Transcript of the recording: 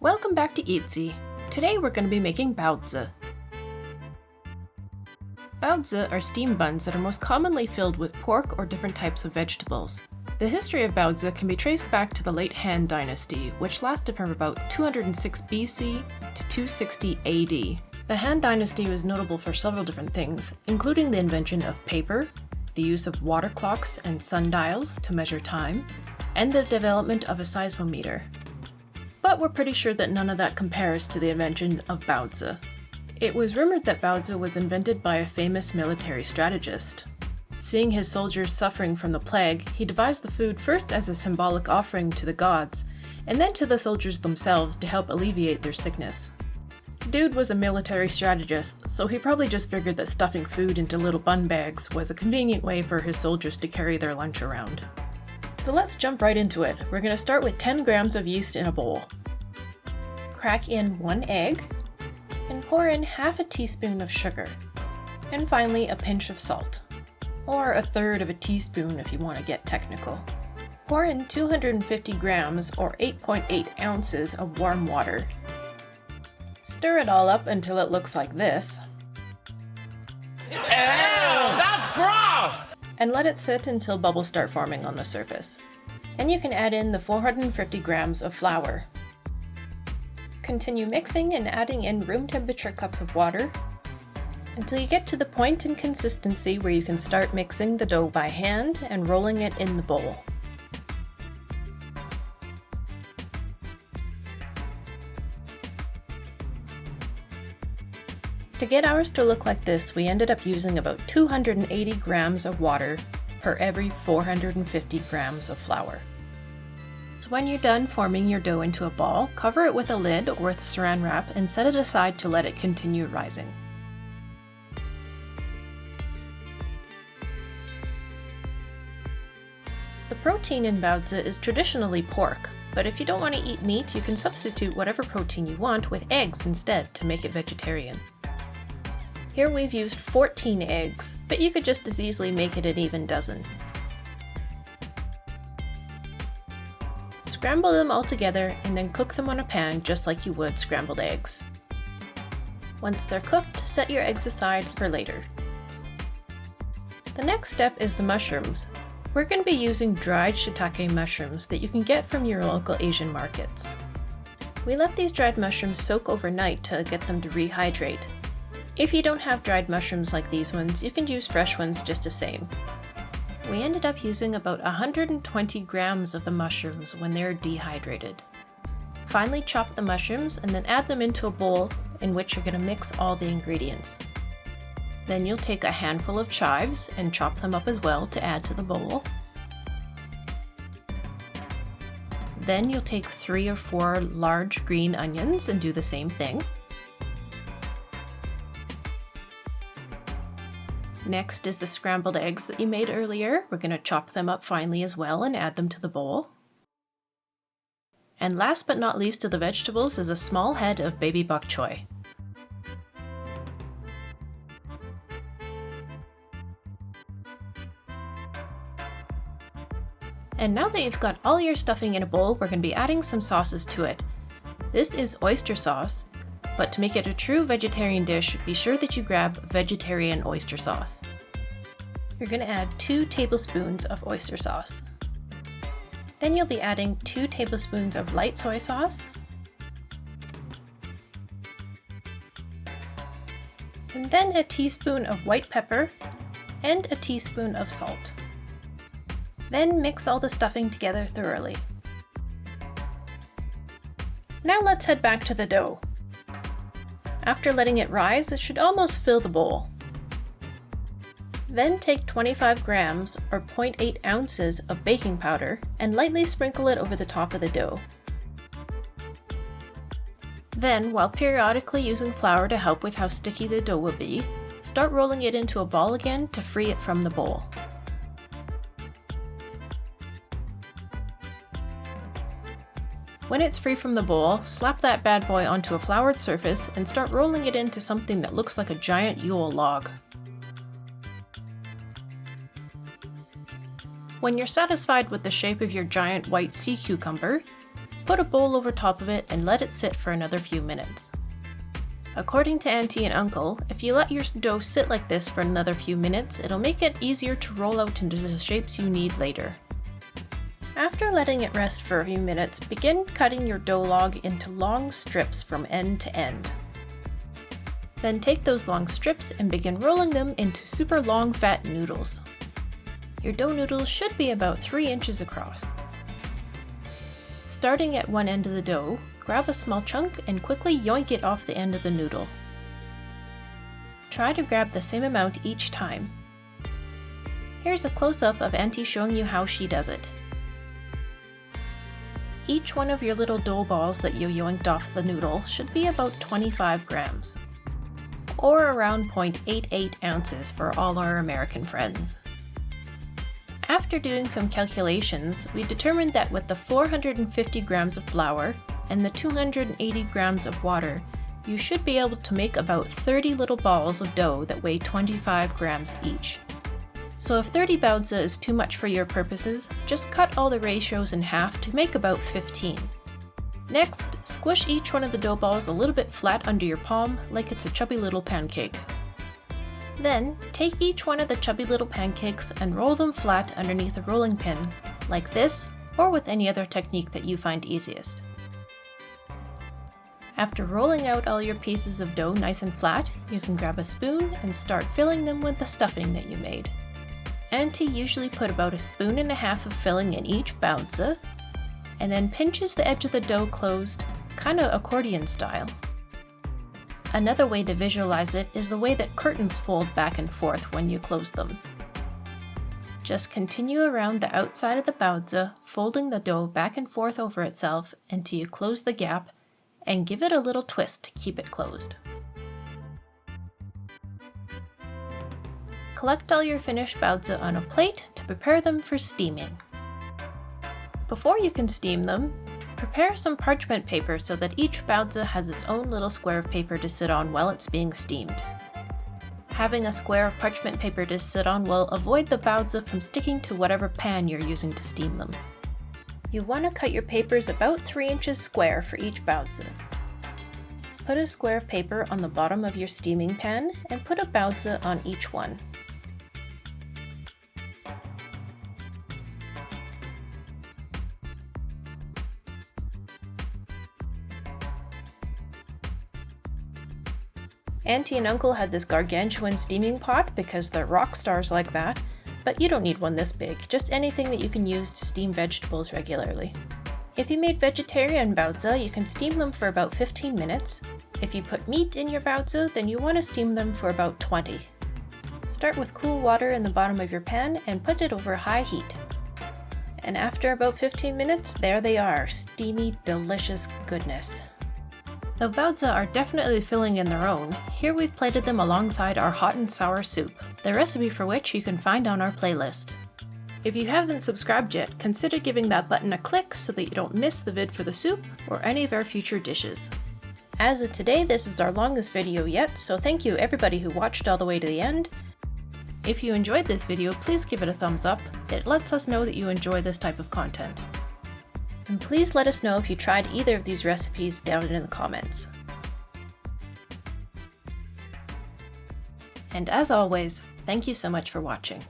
Welcome back to Eatsy. Today we're going to be making baozi. Baozi are steamed buns that are most commonly filled with pork or different types of vegetables. The history of baozi can be traced back to the late Han Dynasty, which lasted from about 206 BC to 260 AD. The Han Dynasty was notable for several different things, including the invention of paper, the use of water clocks and sundials to measure time, and the development of a seismometer. But we're pretty sure that none of that compares to the invention of baozi. It was rumored that baozi was invented by a famous military strategist. Seeing his soldiers suffering from the plague, he devised the food first as a symbolic offering to the gods, and then to the soldiers themselves to help alleviate their sickness. Dude was a military strategist, so he probably just figured that stuffing food into little bun bags was a convenient way for his soldiers to carry their lunch around. So let's jump right into it. We're going to start with 10 grams of yeast in a bowl. Crack in 1 egg, and pour in half a teaspoon of sugar. And finally a pinch of salt, or a third of a teaspoon if you want to get technical. Pour in 250 grams or 8.8 ounces of warm water. Stir it all up until it looks like this. Ew, that's gross! And let it sit until bubbles start forming on the surface. Then you can add in the 450 grams of flour. Continue mixing and adding in room temperature cups of water until you get to the point and consistency where you can start mixing the dough by hand and rolling it in the bowl. To get ours to look like this, we ended up using about 280 grams of water per every 450 grams of flour. So when you're done forming your dough into a ball, cover it with a lid or with saran wrap and set it aside to let it continue rising. The protein in baozi is traditionally pork, but if you don't want to eat meat, you can substitute whatever protein you want with eggs instead to make it vegetarian. Here we've used 14 eggs, but you could just as easily make it an even dozen. Scramble them all together and then cook them on a pan just like you would scrambled eggs. Once they're cooked, set your eggs aside for later. The next step is the mushrooms. We're going to be using dried shiitake mushrooms that you can get from your local Asian markets. We left these dried mushrooms soak overnight to get them to rehydrate. If you don't have dried mushrooms like these ones, you can use fresh ones just the same. We ended up using about 120 grams of the mushrooms when they're dehydrated. Finally chop the mushrooms and then add them into a bowl in which you're going to mix all the ingredients. Then you'll take a handful of chives and chop them up as well to add to the bowl. Then you'll take 3 or 4 large green onions and do the same thing. Next is the scrambled eggs that you made earlier. We're going to chop them up finely as well and add them to the bowl. And last but not least of the vegetables is a small head of baby bok choy. And now that you've got all your stuffing in a bowl, we're going to be adding some sauces to it. This is oyster sauce. But to make it a true vegetarian dish, be sure that you grab vegetarian oyster sauce. You're going to add 2 tablespoons of oyster sauce. Then you'll be adding 2 tablespoons of light soy sauce, and then a teaspoon of white pepper and a teaspoon of salt. Then mix all the stuffing together thoroughly. Now let's head back to the dough. After letting it rise, it should almost fill the bowl. Then take 25 grams or 0.8 ounces of baking powder and lightly sprinkle it over the top of the dough. Then, while periodically using flour to help with how sticky the dough will be, start rolling it into a ball again to free it from the bowl. When it's free from the bowl, slap that bad boy onto a floured surface and start rolling it into something that looks like a giant Yule log. When you're satisfied with the shape of your giant white sea cucumber, put a bowl over top of it and let it sit for another few minutes. According to Auntie and Uncle, if you let your dough sit like this for another few minutes, it'll make it easier to roll out into the shapes you need later. After letting it rest for a few minutes, begin cutting your dough log into long strips from end to end. Then take those long strips and begin rolling them into super long fat noodles. Your dough noodles should be about 3 inches across. Starting at one end of the dough, grab a small chunk and quickly yoink it off the end of the noodle. Try to grab the same amount each time. Here's a close-up of Auntie showing you how she does it. Each one of your little dough balls that you yoinked off the noodle should be about 25 grams, or around 0.88 ounces for all our American friends. After doing some calculations, we determined that with the 450 grams of flour and the 280 grams of water, you should be able to make about 30 little balls of dough that weigh 25 grams each. So if 30 baozi is too much for your purposes, just cut all the ratios in half to make about 15. Next, squish each one of the dough balls a little bit flat under your palm, like it's a chubby little pancake. Then, take each one of the chubby little pancakes and roll them flat underneath a rolling pin, like this, or with any other technique that you find easiest. After rolling out all your pieces of dough nice and flat, you can grab a spoon and start filling them with the stuffing that you made. Auntie usually put about 1.5 spoons of filling in each baozi, and then pinches the edge of the dough closed, kinda accordion style. Another way to visualize it is the way that curtains fold back and forth when you close them. Just continue around the outside of the baozi, folding the dough back and forth over itself until you close the gap, and give it a little twist to keep it closed. Collect all your finished baozi on a plate to prepare them for steaming. Before you can steam them, prepare some parchment paper so that each baozi has its own little square of paper to sit on while it's being steamed. Having a square of parchment paper to sit on will avoid the baozi from sticking to whatever pan you're using to steam them. You want to cut your papers about 3 inches square for each baozi. Put a square of paper on the bottom of your steaming pan and put a baozi on each one. Auntie and Uncle had this gargantuan steaming pot because they're rock stars like that, but you don't need one this big, just anything that you can use to steam vegetables regularly. If you made vegetarian baozi, you can steam them for about 15 minutes. If you put meat in your baozi, then you want to steam them for about 20. Start with cool water in the bottom of your pan and put it over high heat. And after about 15 minutes, there they are, steamy, delicious goodness. Though baozi are definitely filling in their own, here we've plated them alongside our hot and sour soup, the recipe for which you can find on our playlist. If you haven't subscribed yet, consider giving that button a click so that you don't miss the vid for the soup or any of our future dishes. As of today, this is our longest video yet, so thank you everybody who watched all the way to the end. If you enjoyed this video, please give it a thumbs up. It lets us know that you enjoy this type of content. And please let us know if you tried either of these recipes down in the comments. And as always, thank you so much for watching.